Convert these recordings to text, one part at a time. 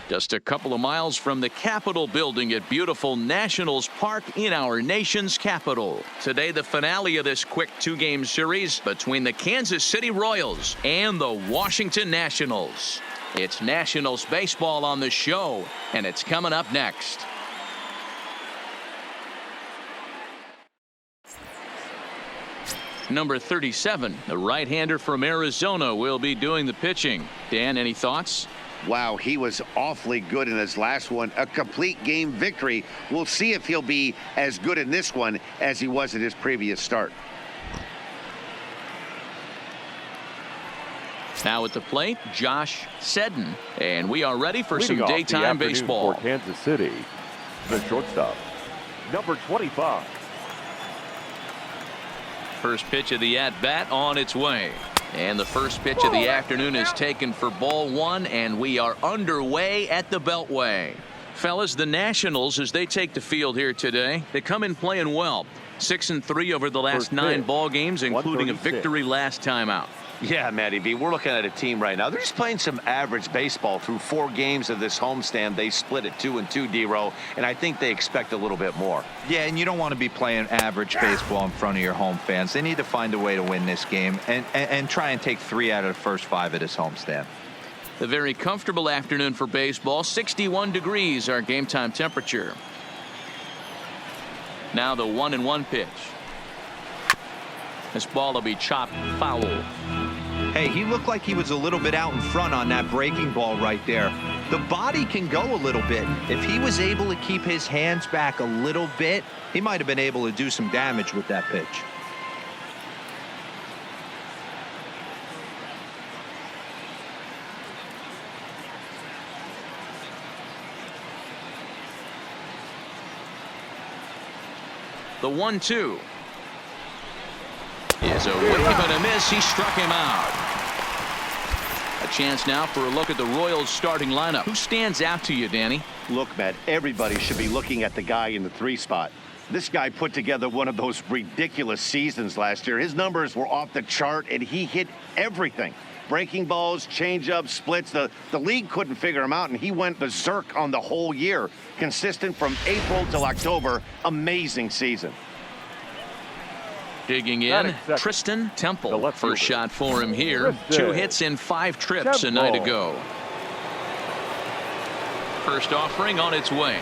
Just a couple of miles from the Capitol building at beautiful Nationals Park in our nation's capital. Today, the finale of this quick two-game series between the Kansas City Royals and the Washington Nationals. It's Nationals baseball on the show, and it's coming up next. Number 37, the right-hander from Arizona, will be doing the pitching. Dan, any thoughts? Wow, he was awfully good in his last one. A complete game victory. We'll see if he'll be as good in this one as he was in his previous start. Now at the plate, Josh Seddon. And we are ready for some daytime baseball. For Kansas City, the shortstop, number 25. First pitch of the at-bat on its way. And the first pitch of the afternoon is taken for ball one, and we are underway at the Beltway. Fellas, the Nationals, as they take the field here today, they come in playing well. 6-3 over the last 9 ball games, including a victory last time out. Yeah, Matty B, we're looking at a team right now. They're just playing some average baseball through 4 games of this homestand. They split at 2-2, D-Row, and I think they expect a little bit more. Yeah, and you don't want to be playing average baseball in front of your home fans. They need to find a way to win this game and try and take 3 out of the first 5 of this homestand. A very comfortable afternoon for baseball. 61 degrees, our game time temperature. Now the 1-1 pitch. This ball will be chopped foul. Hey, he looked like he was a little bit out in front on that breaking ball right there. The body can go a little bit. If he was able to keep his hands back a little bit, he might have been able to do some damage with that pitch. The 1-2. Is a wave and a miss. He struck him out. A chance now for a look at the Royals starting lineup. Who stands out to you, Danny? Look, Matt, everybody should be looking at the guy in the 3 spot. This guy put together one of those ridiculous seasons last year. His numbers were off the chart, and he hit everything. Breaking balls, changeups, splits. The league couldn't figure him out, and he went berserk on the whole year. Consistent from April till October. Amazing season. Digging in, Tristan Temple. First shot for him here. 2 hits in 5 trips a night ago. First offering on its way.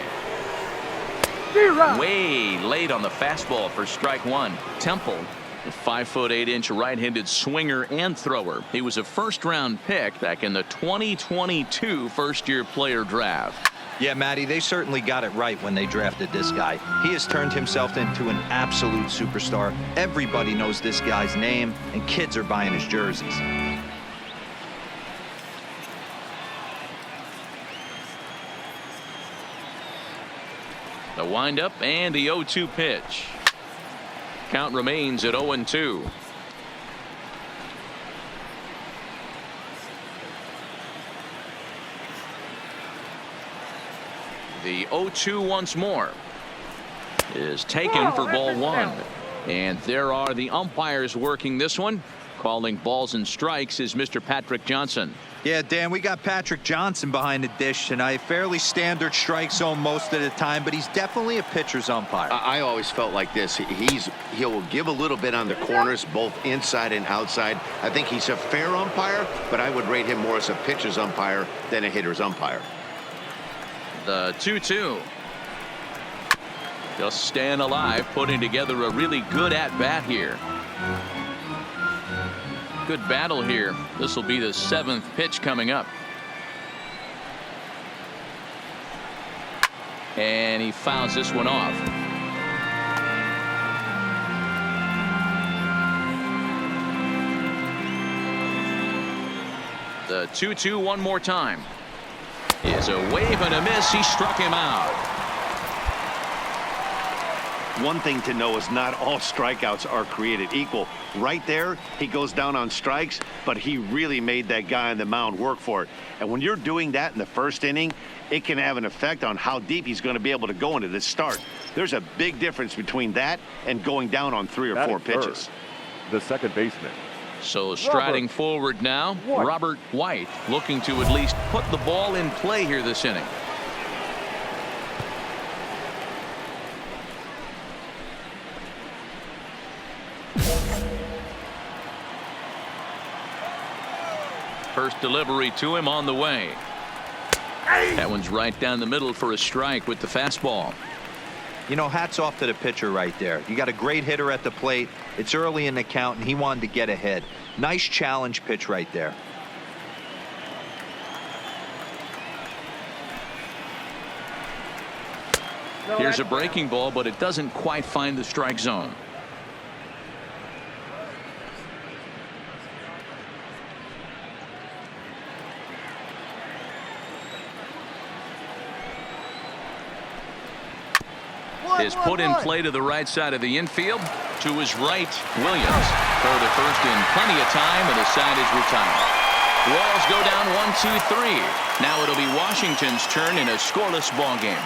Way late on the fastball for strike 1. Temple, a 5'8" right-handed swinger and thrower. He was a first-round pick back in the 2022 first-year player draft. Yeah, Matty, they certainly got it right when they drafted this guy. He has turned himself into an absolute superstar. Everybody knows this guy's name, and kids are buying his jerseys. The windup and the 0-2 pitch. Count remains at 0-2. The 0-2 once more is taken for ball 1. And there are the umpires working this one. Calling balls and strikes is Mr. Patrick Johnson. Yeah, Dan, we got Patrick Johnson behind the dish tonight. Fairly standard strike zone most of the time, but he's definitely a pitcher's umpire. I always felt like this. He'll give a little bit on the corners, both inside and outside. I think he's a fair umpire, but I would rate him more as a pitcher's umpire than a hitter's umpire. The 2-2. Just staying alive, putting together a really good at-bat here. Good battle here. This will be the 7th pitch coming up. And he fouls this one off. The 2-2 one more time. Is a wave and a miss. He struck him out. One thing to know is not all strikeouts are created equal. Right there, he goes down on strikes, but he really made that guy on the mound work for it. And when you're doing that in the first inning, it can have an effect on how deep he's going to be able to go into this start. There's a big difference between that and going down on 3 or 4 pitches. The second baseman, So striding forward now, Robert White looking to at least put the ball in play here this inning. First delivery to him on the way. That one's right down the middle for a strike with the fastball. You know, hats off to the pitcher right there. You got a great hitter at the plate. It's early in the count, and he wanted to get ahead. Nice challenge pitch right there. Here's a breaking ball, but it doesn't quite find the strike zone. Is put in play to the right side of the infield. To his right, Williams. Throw to first in plenty of time, and the side is retired. Royals go down 1-2-3. Now it'll be Washington's turn in a scoreless ball game.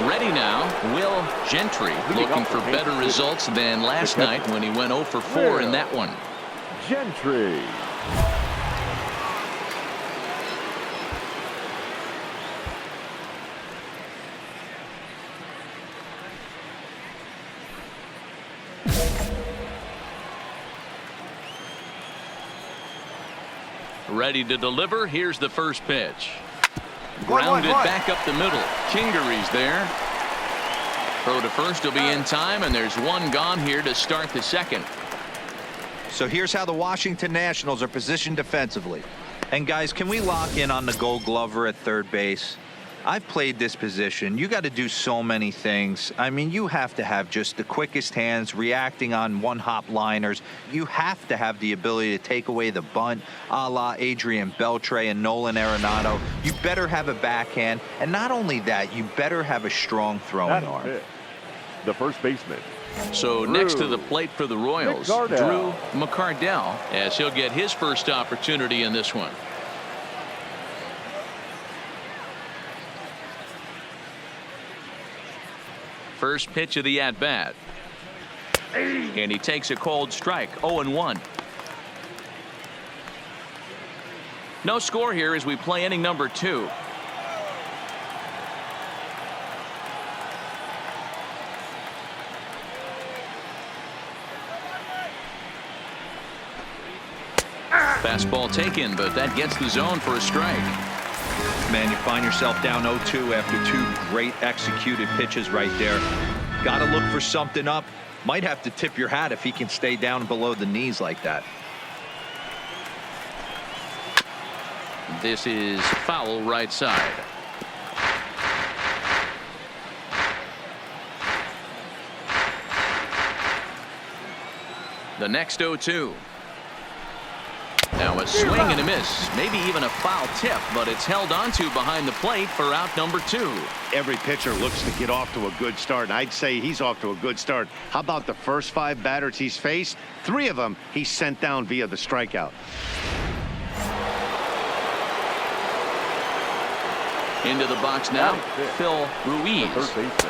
Ready now, Will Gentry, looking for better results than last night when he went 0 for 4 in that one. Gentry. Ready to deliver. Here's the first pitch. Grounded back up the middle. Kingery's there. Throw to first will be in time, and there's one gone here to start the second. So here's how the Washington Nationals are positioned defensively. And guys, can we lock in on the Gold Glover at third base? I've played this position. You got to do so many things. I mean, you have to have just the quickest hands, reacting on one-hop liners. You have to have the ability to take away the bunt, a la Adrian Beltre and Nolan Arenado. You better have a backhand, and not only that, you better have a strong throwing arm. The first baseman. So next to the plate for the Royals, Drew McCardell, as he'll get his first opportunity in this one. First pitch of the at-bat. And he takes a cold strike. 0-1. No score here as we play inning number 2. Fastball taken, but that gets the zone for a strike. Man, you find yourself down 0-2 after 2 great executed pitches right there. Got to look for something up. Might have to tip your hat if he can stay down below the knees like that. This is foul right side. The next 0-2. Now a swing and a miss, maybe even a foul tip, but it's held onto behind the plate for out number 2. Every pitcher looks to get off to a good start, and I'd say he's off to a good start. How about the first 5 batters he's faced? 3 of them he sent down via the strikeout. Into the box now, Phil Ruiz,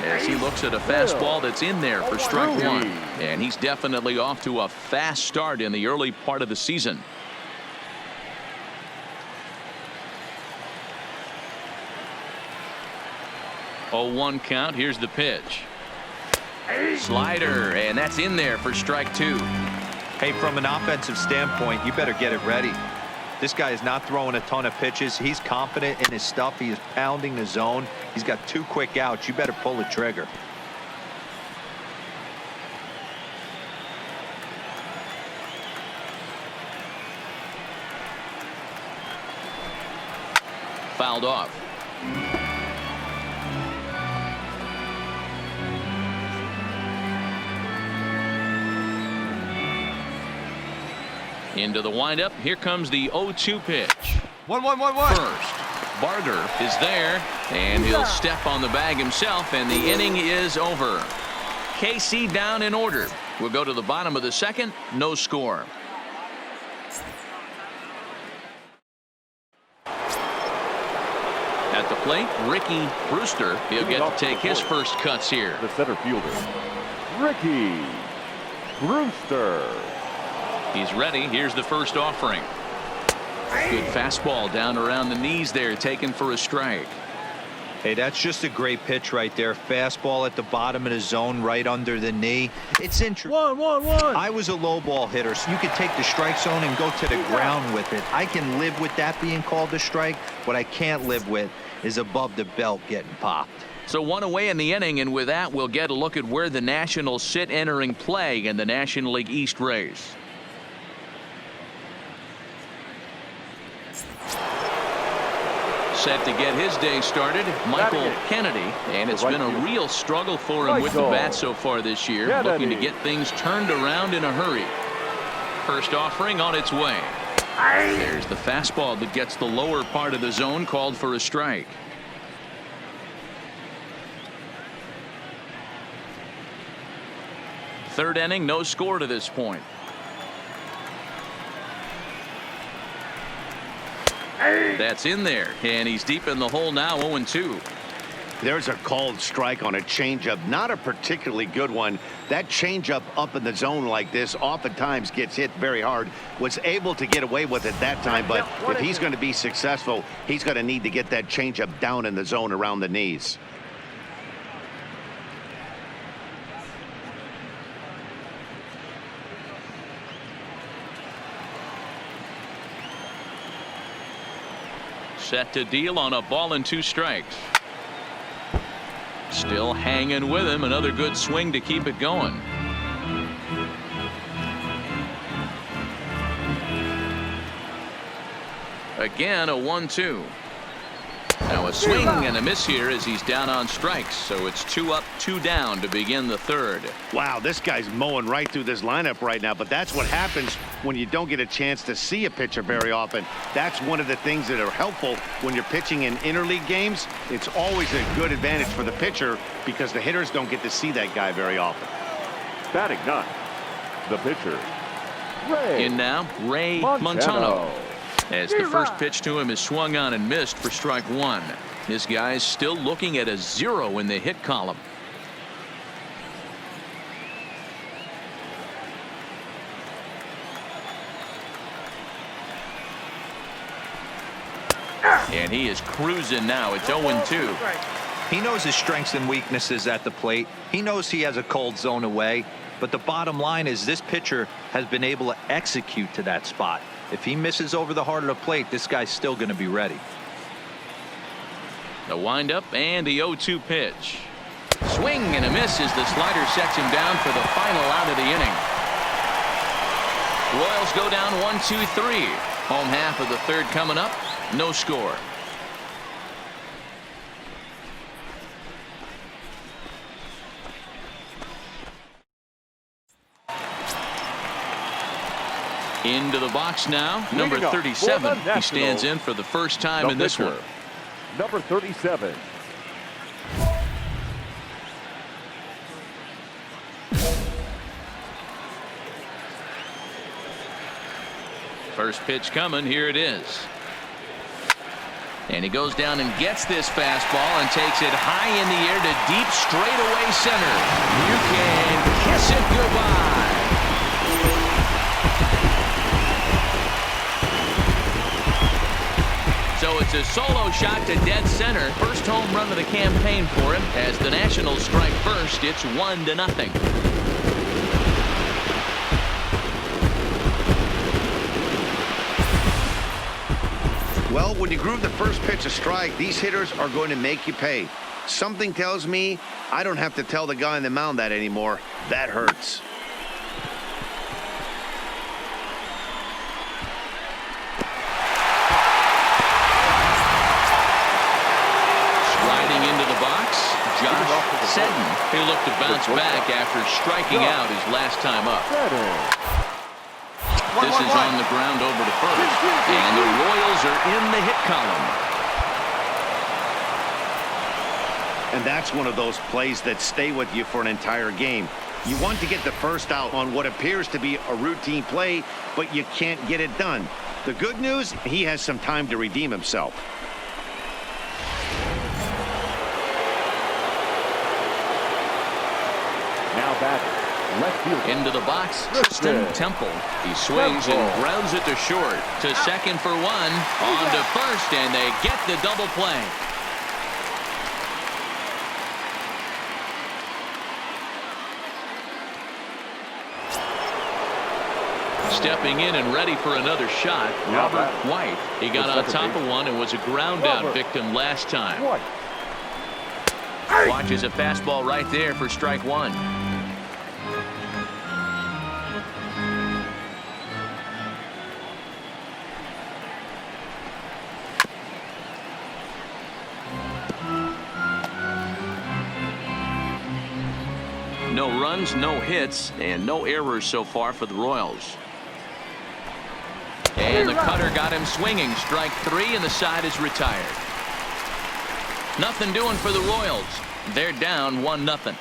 as he looks at a fastball that's in there for strike 1. And he's definitely off to a fast start in the early part of the season. 0-1 count. Here's the pitch. Slider, and that's in there for strike 2. Hey, from an offensive standpoint, you better get it ready. This guy is not throwing a ton of pitches. He's confident in his stuff. He is pounding the zone. He's got 2 quick outs. You better pull the trigger. Fouled off. Into the windup. Here comes the 0-2 pitch. 1-1-1-1. First, Barger is there, and he'll step on the bag himself, and the inning is over. KC down in order. We'll go to the bottom of the second. No score. At the plate, Ricky Brewster. He'll get to take his first cuts here. The center fielder, Ricky Brewster. He's ready. Here's the first offering. Good fastball down around the knees there, taken for a strike. Hey, that's just a great pitch right there. Fastball at the bottom of the zone, right under the knee. It's interesting. 1-1-1. I was a low ball hitter, so you could take the strike zone and go to the ground with it. I can live with that being called a strike. What I can't live with is above the belt getting popped. So one away in the inning, and with that, we'll get a look at where the Nationals sit entering play in the National League East race. Set to get his day started, Michael Kennedy, and it's been a real struggle for him with the bat so far this year, looking to get things turned around in a hurry. First offering on its way. There's the fastball that gets the lower part of the zone, called for a strike. Third inning, no score to this point. That's in there, and he's deep in the hole now, 0-2. There's a called strike on a changeup, not a particularly good one. That changeup up in the zone like this oftentimes gets hit very hard. Was able to get away with it that time, but if he's going to be successful, he's going to need to get that changeup down in the zone around the knees. Set to deal on a ball and 2 strikes. Still hanging with him. Another good swing to keep it going. Again, a 1-2. Now a swing and a miss here as he's down on strikes. So it's 2 up, 2 down to begin the third. Wow, this guy's mowing right through this lineup right now, but that's what happens when you don't get a chance to see a pitcher very often. That's one of the things that are helpful when you're pitching in interleague games. It's always a good advantage for the pitcher because the hitters don't get to see that guy very often. Batting ninth, the pitcher, Ray In now, Ray Montano. As the first pitch to him is swung on and missed for strike 1. This guy's still looking at a 0 in the hit column. And he is cruising now. It's 0-2. He knows his strengths and weaknesses at the plate. He knows he has a cold zone away. But the bottom line is this pitcher has been able to execute to that spot. If he misses over the heart of the plate, this guy's still going to be ready. The windup and the 0-2 pitch. Swing and a miss as the slider sets him down for the final out of the inning. Royals go down 1-2-3. Home half of the third coming up. No score. Into the box now, number 37. He stands in for the first time in this one. number 37. First pitch coming. Here it is. And he goes down and gets this fastball and takes it high in the air to deep straightaway center. You can kiss it goodbye. So it's a solo shot to dead center. First home run of the campaign for him. As the Nationals strike first, it's 1-0. Well, when you groove the first pitch a strike, these hitters are going to make you pay. Something tells me I don't have to tell the guy on the mound that anymore. That hurts. Sliding into the box, Josh Seddon, who looked to bounce back after striking out his last time up. This is on the ground over to first, and the Royals are in the hit column. And that's one of those plays that stay with you for an entire game. You want to get the first out on what appears to be a routine play, but you can't get it done. The good news, he has some time to redeem himself. Now back left fielder. Into the box, Tristan Temple. He swings and grounds it to short. To second for one. On to first, and they get the double play. Stepping in and ready for another shot, Robert White. He got on top of one and was a ground out victim last time. Watches a fastball right there for strike one. No runs, no hits, and no errors so far for the Royals. And the cutter got him swinging. Strike three, and the side is retired. Nothing doing for the Royals. They're down 1-0.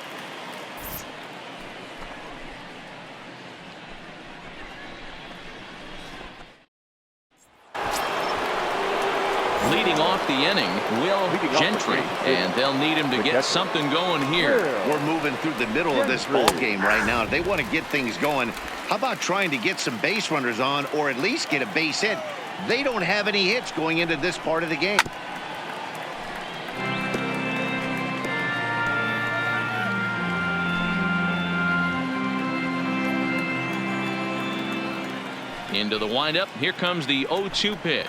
Leading off the inning, Will Gentry, and they'll need him to get something going here. We're moving through the middle of this ball game right now. If they want to get things going, how about trying to get some base runners on, or at least get a base hit? They don't have any hits going into this part of the game. Into the windup. Here comes the 0-2 pitch.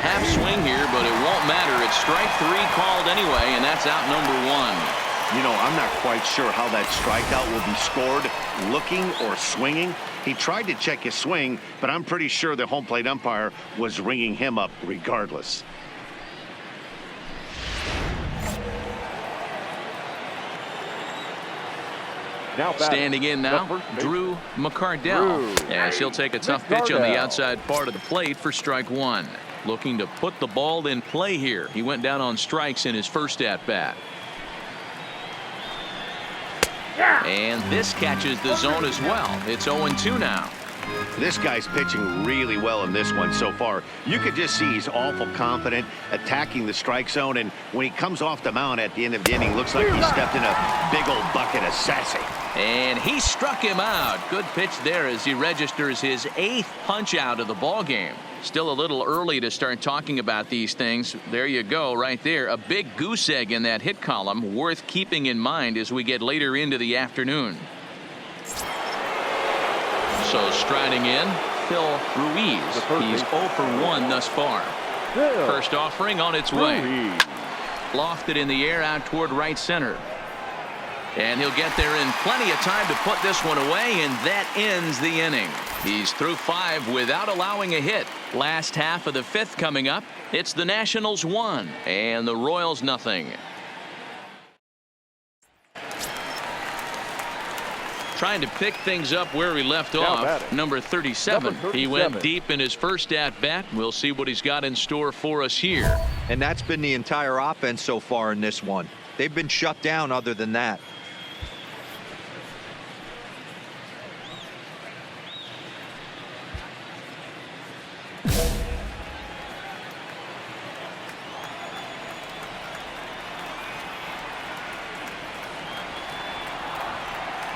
Half swing here, but it won't matter. It's strike three called anyway, and that's out number one. You know, I'm not quite sure how that strikeout will be scored, looking or swinging. He tried to check his swing, but I'm pretty sure the home plate umpire was ringing him up regardless. Standing in now, Drew McCardell. As he'll take a tough pitch on the outside part of the plate for strike one. Looking to put the ball in play here. He went down on strikes in his first at-bat. And this catches the zone as well. It's 0-2 now. This guy's pitching really well in this one so far. You could just see he's awful confident attacking the strike zone, and when he comes off the mound at the end of the inning, looks like he stepped in a big old bucket of sassy. And he struck him out. Good pitch there as he registers his 8th punch out of the ball game. Still a little early to start talking about these things. There you go right there. A big goose egg in that hit column, worth keeping in mind as we get later into the afternoon. So striding in, Phil Ruiz. He's 0 for 1 thus far. First offering on its way. Lofted in the air out toward right center. And he'll get there in plenty of time to put this one away, and that ends the inning. He's through 5 without allowing a hit. Last half of the 5th coming up. It's the Nationals 1 and the Royals 0. Trying to pick things up where he left off. Number 37. He went deep in his first at-bat. We'll see what he's got in store for us here. And that's been the entire offense so far in this one. They've been shut down other than that.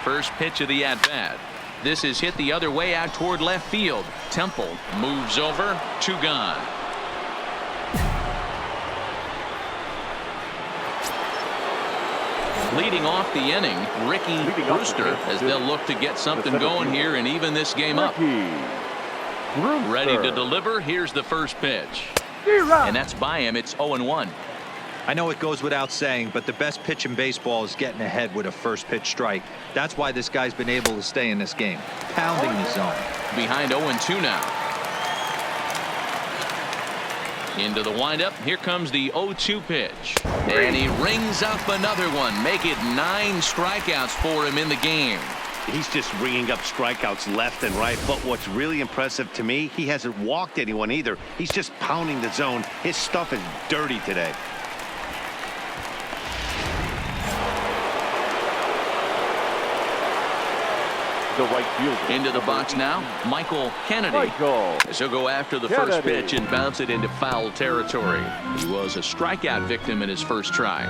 First pitch of the at-bat. This is hit the other way out toward left field. Temple moves over. 2 gone. Leading off the inning, Ricky Brewster, as they'll look to get something going here and even this game up. Ready to deliver. Here's the first pitch. And that's by him. It's 0-1. I know it goes without saying, but the best pitch in baseball is getting ahead with a first pitch strike. That's why this guy's been able to stay in this game, pounding the zone. Behind 0-2 now. Into the windup. Here comes the 0-2 pitch. And he rings up another one. Make it 9 strikeouts for him in the game. He's just ringing up strikeouts left and right. But what's really impressive to me, he hasn't walked anyone either. He's just pounding the zone. His stuff is dirty today. The right fielder. Into the box now, Michael Kennedy. As he'll go after the first pitch and bounce it into foul territory. He was a strikeout victim in his first try.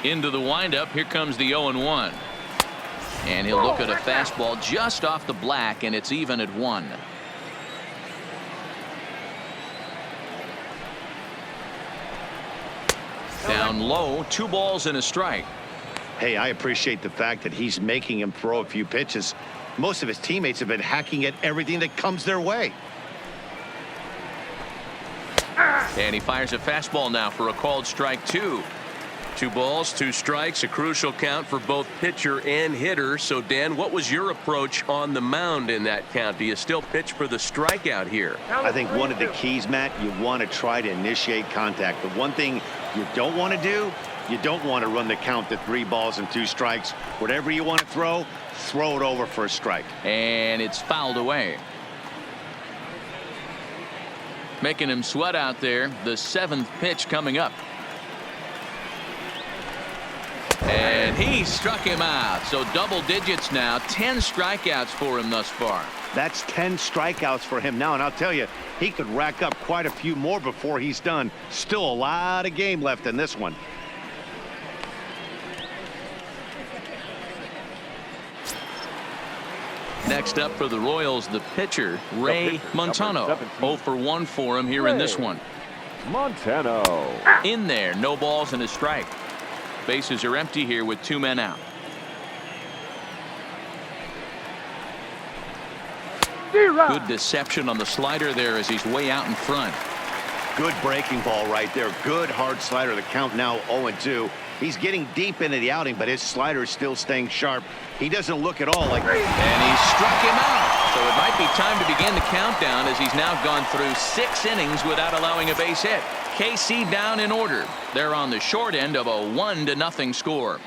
Into the windup. Here comes the 0-1. And he'll look at a fastball just off the black, and it's even at 1. Down low, 2 balls and a strike. Hey, I appreciate the fact that he's making him throw a few pitches. Most of his teammates have been hacking at everything that comes their way. And he fires a fastball now for a called strike 2. 2 balls, 2 strikes, a crucial count for both pitcher and hitter. So, Dan, what was your approach on the mound in that count? Do you still pitch for the strikeout here? I think one of the keys, Matt, you want to try to initiate contact. The one thing you don't want to do, you don't want to run the count to 3 balls and 2 strikes. Whatever you want to throw it over for a strike. And it's fouled away. Making him sweat out there. The 7th pitch coming up. And he struck him out. So double digits now. 10 strikeouts for him thus far. That's 10 strikeouts for him now. And I'll tell you, he could rack up quite a few more before he's done. Still a lot of game left in this one. Next up for the Royals, the pitcher, Ray Montano. 0 for 1 for him here in this one. Montano. In there, no balls and a strike. Bases are empty here with 2 men out. Good deception on the slider there as he's way out in front. Good breaking ball right there. Good hard slider. The count now 0-2. He's getting deep into the outing, but his slider is still staying sharp. He doesn't look at all like. And he struck him out. So it might be time to begin the countdown as he's now gone through 6 innings without allowing a base hit. KC down in order. They're on the short end of a 1-0 score.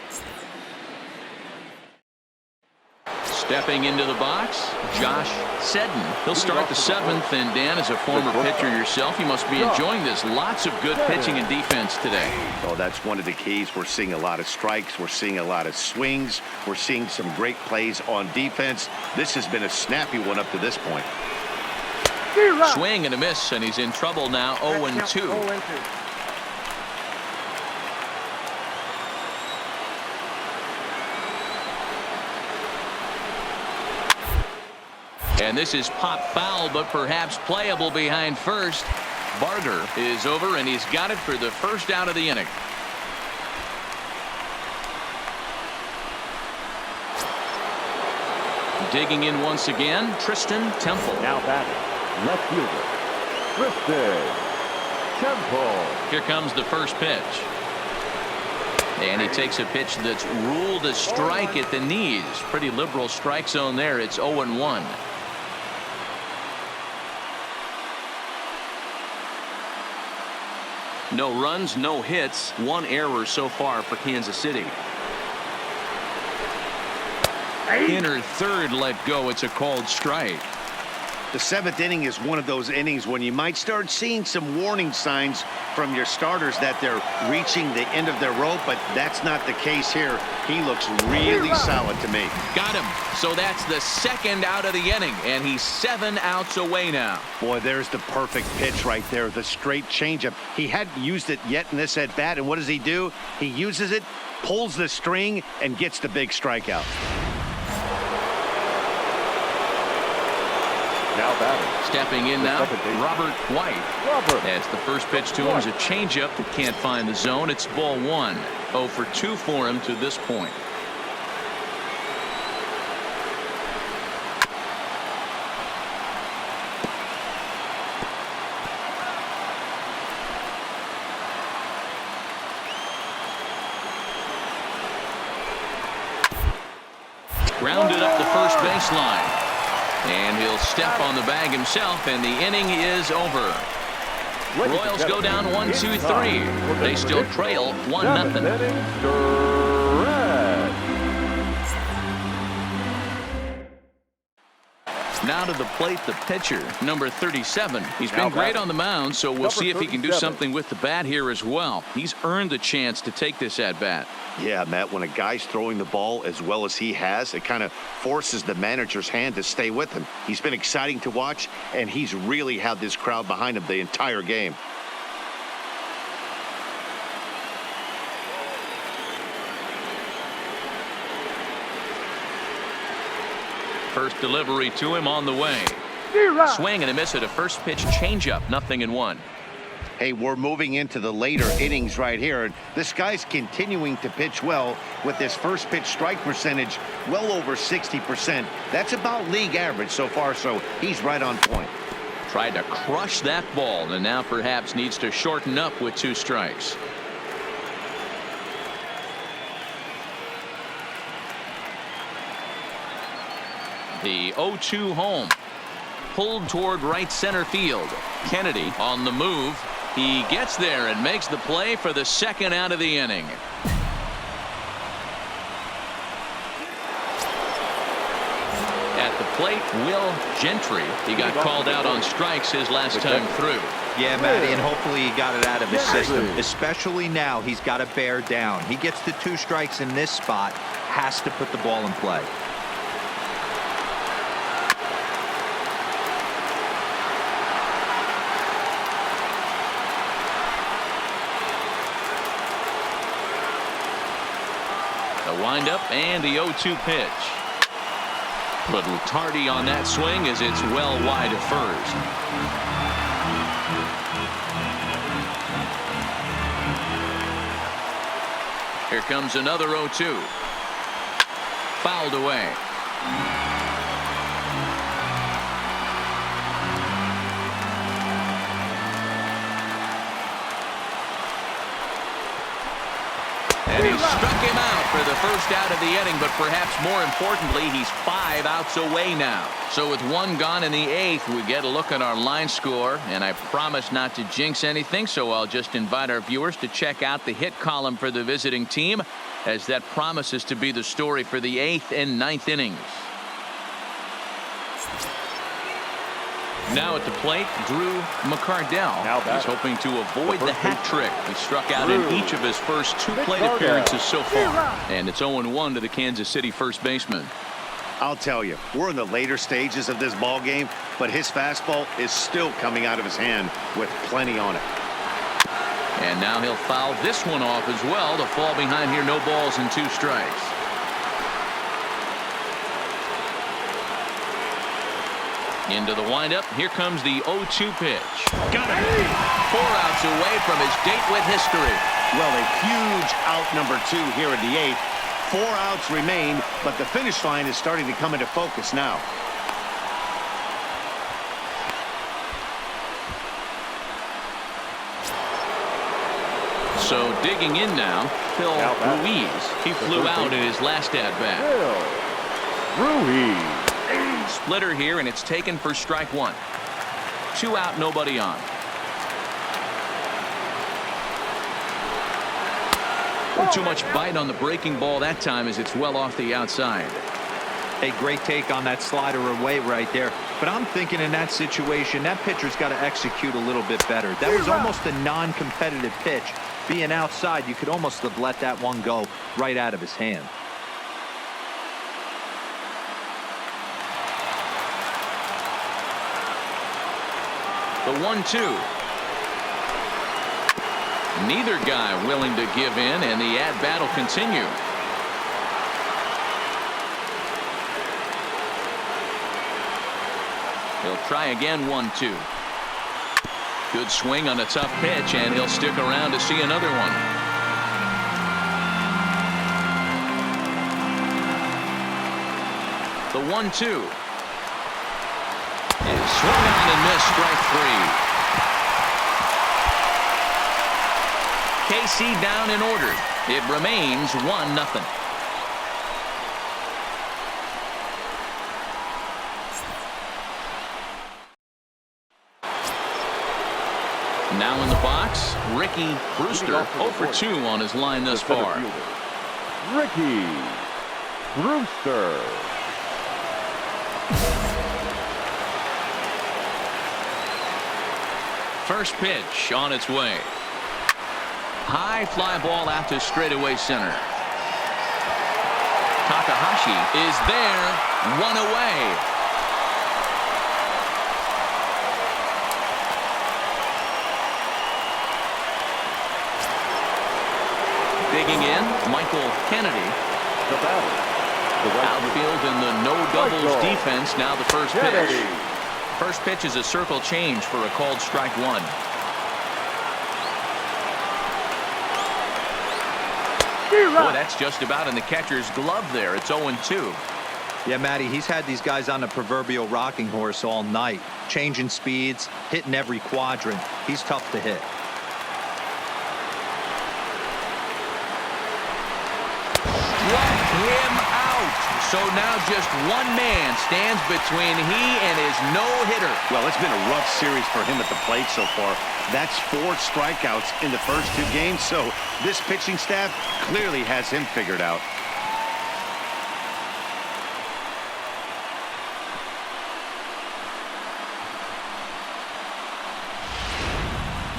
Stepping into the box, Josh Seddon. He'll start the 7th. And Dan, as a former pitcher yourself, you must be enjoying this. Lots of good pitching and defense today. Oh, that's one of the keys. We're seeing a lot of strikes. We're seeing a lot of swings. We're seeing some great plays on defense. This has been a snappy one up to this point. Swing and a miss, and he's in trouble now. 0-2. And this is pop foul, but perhaps playable behind first. Barger is over, and he's got it for the first out of the inning. Digging in once again, Tristan Temple. Now batting, left fielder, Tristan Temple. Here comes the first pitch. And he takes a pitch that's ruled a strike at the knees. Pretty liberal strike zone there. It's 0-1. No runs, no hits, 1 error so far for Kansas City. Inner third let go. It's a called strike. The 7th inning is one of those innings when you might start seeing some warning signs from your starters that they're reaching the end of their rope, but that's not the case here. He looks really solid to me. Got him. So that's the 2nd out of the inning, and he's 7 outs away now. Boy, there's the perfect pitch right there, the straight changeup. He hadn't used it yet in this at-bat, and what does he do? He uses it, pulls the string, and gets the big strikeout. Now batting. Stepping in now, Robert White. As the first pitch to him is a changeup that can't find the zone. It's ball 1. 0 for 2 for him to this point. Grounded up the first baseline. And he'll step on the bag himself, and the inning is over. Royals go down 1-2-3. They still trail 1-0. Now to the plate, the pitcher, number 37. He's been great on the mound, so we'll see if he can do something with the bat here as well. He's earned the chance to take this at-bat. Yeah, Matt, when a guy's throwing the ball as well as he has, it kind of forces the manager's hand to stay with him. He's been exciting to watch, and he's really had this crowd behind him the entire game. First delivery to him on the way. Swing and a miss at a first pitch changeup. 0-1. Hey, we're moving into the later innings right here. And this guy's continuing to pitch well with his first pitch strike percentage well over 60%. That's about league average so far, so he's right on point. Tried to crush that ball and now perhaps needs to shorten up with 2 strikes. The 0-2 home. Pulled toward right center field. Kennedy on the move. He gets there and makes the play for the second out of the inning. At the plate, Will Gentry. He got called out on strikes his last time through. Yeah, Matty, and hopefully he got it out of his system. Especially now, he's got to bear down. He gets the 2 strikes in this spot, has to put the ball in play. The windup and the 0-2 pitch. Little tardy on that swing as it's well wide at first. Here comes another 0-2. Fouled away. And he struck him out for the first out of the inning, but perhaps more importantly, he's 5 outs away now. So with 1 gone in the 8th, we get a look at our line score, and I promise not to jinx anything, so I'll just invite our viewers to check out the hit column for the visiting team, as that promises to be the story for the 8th and 9th innings. Now at the plate, Drew McCardell. He's hoping to avoid the hat trick. He struck out in each of his first 2 plate appearances so far. And it's 0-1 to the Kansas City first baseman. I'll tell you, we're in the later stages of this ball game, but his fastball is still coming out of his hand with plenty on it. And now he'll foul this one off as well to fall behind here. No balls and 2 strikes. Into the windup. Here comes the 0-2 pitch. Got it. 4 outs away from his date with history. Well, a huge out number 2 here in the 8th. 4 outs remain, but the finish line is starting to come into focus now. So digging in now, Phil Ruiz. He flew out in his last at-bat. Ruiz. Splitter here, and it's taken for strike 1. 2 out, nobody on. Not too much bite on the breaking ball that time as it's well off the outside. A great take on that slider away right there. But I'm thinking in that situation, that pitcher's got to execute a little bit better. That was almost a non-competitive pitch. Being outside, you could almost have let that one go right out of his hand. The 1-2. Neither guy willing to give in, and the at-bat will continue. He'll try again. 1-2. Good swing on a tough pitch, and he'll stick around to see another one. The 1-2 is swung on and missed. Strike 3. KC down and ordered. It remains 1-0. Now in the box, Ricky Brewster, 0 for 2 on his line thus far. Ricky Brewster. First pitch on its way. High fly ball out to straightaway center. Takahashi is there, 1 away. Digging in, Michael Kennedy. The batter, The right Outfield in the no doubles ball. defense. Now the first Kennedy. pitch. First pitch is a circle change for a called strike one. Boy, that's just about in the catcher's glove there. It's 0-2. Yeah, Matty, he's had these guys on the proverbial rocking horse all night, changing speeds, hitting every quadrant. He's tough to hit. Struck him out. So now just one man stands between he and his no-hitter. Well, it's been a rough series for him at the plate so far. That's 4 strikeouts in the first 2 games, so this pitching staff clearly has him figured out.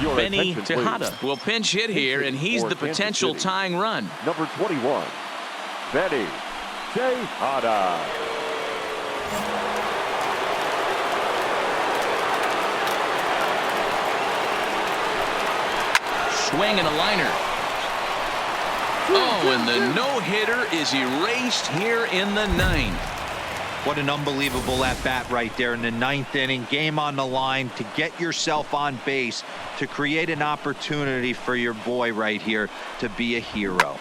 Your Benny attention, Tejada please. will pinch hit here, and he's the For Kansas potential City. tying run. Number 21, Benny Tejada. Swing and a liner. Oh, and the no-hitter is erased here in the 9th. What an unbelievable at-bat right there in the 9th inning. Game on the line to get yourself on base, to create an opportunity for your boy right here to be a hero.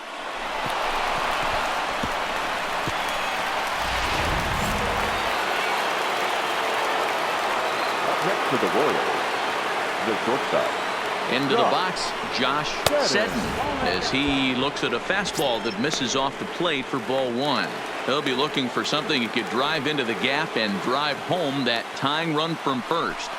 Up next for the Royals, the shortstop. Into the box, Josh Seddon, as he looks at a fastball that misses off the plate for ball 1. He'll be looking for something he could drive into the gap and drive home that tying run from first.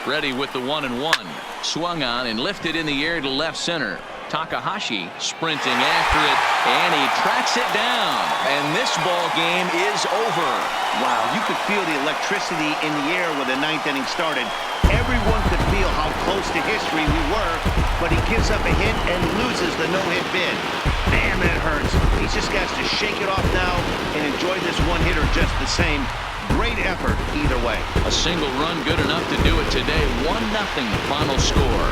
Ready with the 1-1. Swung on and lifted in the air to left center. Takahashi sprinting after it, and he tracks it down. And this ball game is over. Wow, you could feel the electricity in the air when the 9th inning started. Everyone could feel how close to history we were, but he gives up a hit and loses the no-hit bid. Man, that hurts. He's just got to shake it off now and enjoy this one-hitter just the same. Great effort either way. A single run good enough to do it today. 1-0 final score.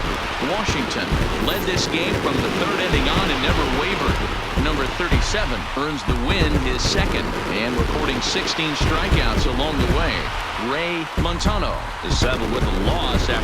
Washington led this game from the 3rd inning on and never wavered. Number 37 earns the win, his 2nd, and recording 16 strikeouts along the way. Ray Montano is settled with a loss after